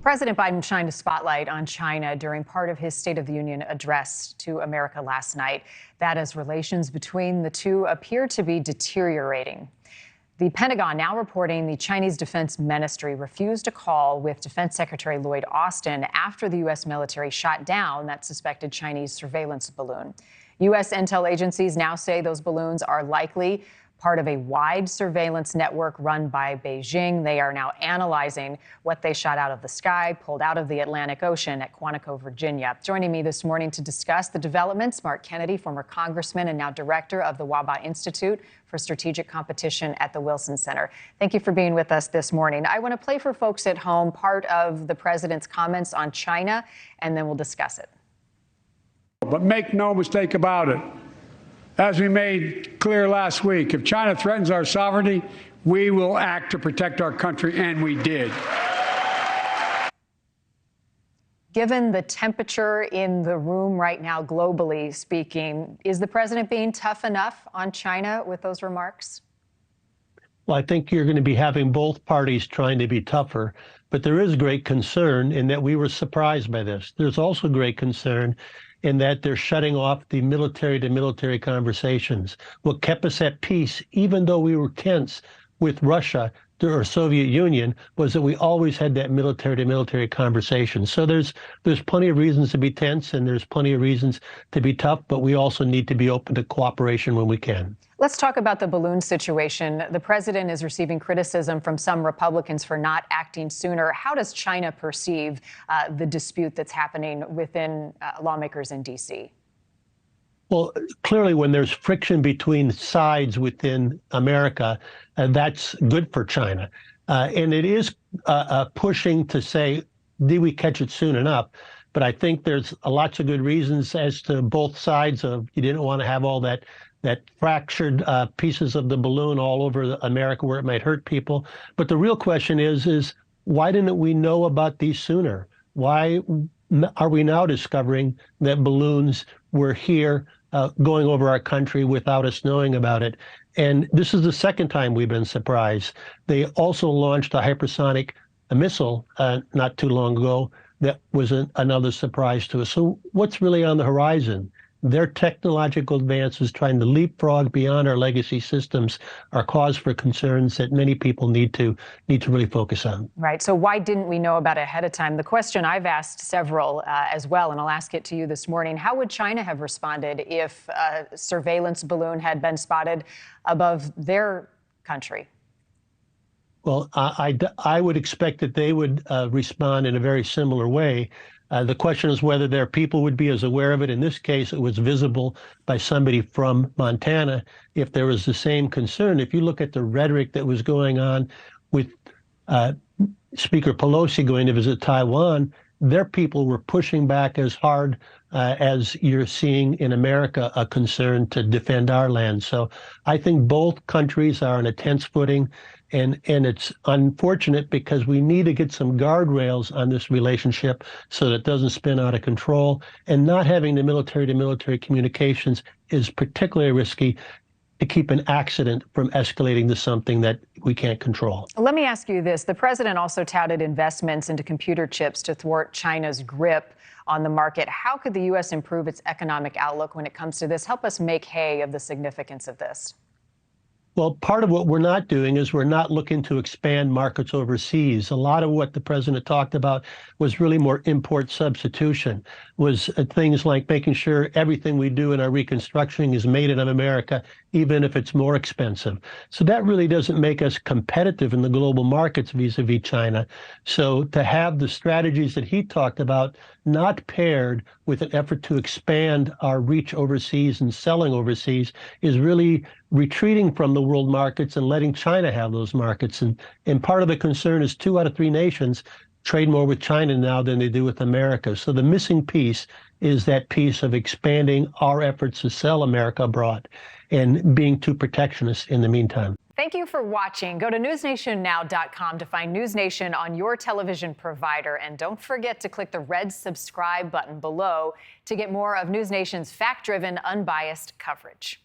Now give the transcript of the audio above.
President Biden shined a spotlight on China during part of his State of the Union address to America last night. That as relations between the two appear to be deteriorating. The Pentagon now reporting the Chinese Defense Ministry refused a call with Defense Secretary Lloyd Austin after the U.S. military shot down that suspected Chinese surveillance balloon. U.S. intel agencies now say those balloons are likely part of a wide surveillance network run by Beijing. They are now analyzing what they shot out of the sky, pulled out of the Atlantic Ocean at Quantico, Virginia. Joining me this morning to discuss the developments, Mark Kennedy, former congressman and now director of the Wahba Institute for Strategic Competition at the Wilson Center. Thank you for being with us this morning. I want to play for folks at home part of the president's comments on China, and then we'll discuss it. But make no mistake about it. As we made clear last week, if China threatens our sovereignty, we will act to protect our country, and we did. Given the temperature in the room right now, globally speaking, is the president being tough enough on China with those remarks? Well, I think you're going to be having both parties trying to be tougher, but there is great concern in that we were surprised by this. There's also great concern in that they're shutting off the military-to-military conversations. What kept us at peace, even though we were tense with Russia or Soviet Union, was that we always had that military-to-military conversation. So there's plenty of reasons to be tense, and there's plenty of reasons to be tough, but we also need to be open to cooperation when we can. Let's talk about the balloon situation. The president is receiving criticism from some Republicans for not acting sooner. How does China perceive the dispute that's happening within lawmakers in D.C.? Well, clearly, when there's friction between sides within America, that's good for China. And it is pushing to say, did we catch it soon enough? But I think there's lots of good reasons as to both sides of you didn't want to have all that fractured pieces of the balloon all over America where it might hurt people. But the real question is why didn't we know about these sooner? Why are we now discovering that balloons were here going over our country without us knowing about it? And this is the second time we've been surprised. They also launched a hypersonic missile not too long ago that was another surprise to us. So what's really on the horizon? Their technological advances trying to leapfrog beyond our legacy systems are cause for concerns that many people need to really focus on. Right. So why didn't we know about it ahead of time? The question I've asked several as well, and I'll ask it to you this morning. How would China have responded if a surveillance balloon had been spotted above their country? Well, I would expect that they would respond in a very similar way. The question is whether their people would be as aware of it. In this case, it was visible by somebody from Montana. If there was the same concern, if you look at the rhetoric that was going on with Speaker Pelosi going to visit Taiwan, their people were pushing back as hard as you're seeing in America a concern to defend our land. So I think both countries are on a tense footing. And it's unfortunate because we need to get some guardrails on this relationship so that it doesn't spin out of control. And not having the military-to-military communications is particularly risky to keep an accident from escalating to something that we can't control. Let me ask you this. The president also touted investments into computer chips to thwart China's grip on the market. How could the U.S. improve its economic outlook when it comes to this? Help us make hay of the significance of this. Well, part of what we're not doing is we're not looking to expand markets overseas. A lot of what the president talked about was really more import substitution, was things like making sure everything we do in our reconstruction is made in America, even if it's more expensive. So that really doesn't make us competitive in the global markets vis-a-vis China. So to have the strategies that he talked about not paired with an effort to expand our reach overseas and selling overseas is really retreating from the world markets and letting China have those markets. And part of the concern is 2 out of 3 nations trade more with China now than they do with America. So the missing piece is that piece of expanding our efforts to sell America abroad and being too protectionist in the meantime. Thank you for watching. Go to newsnationnow.com to find NewsNation on your television provider. And don't forget to click the red subscribe button below to get more of NewsNation's fact-driven, unbiased coverage.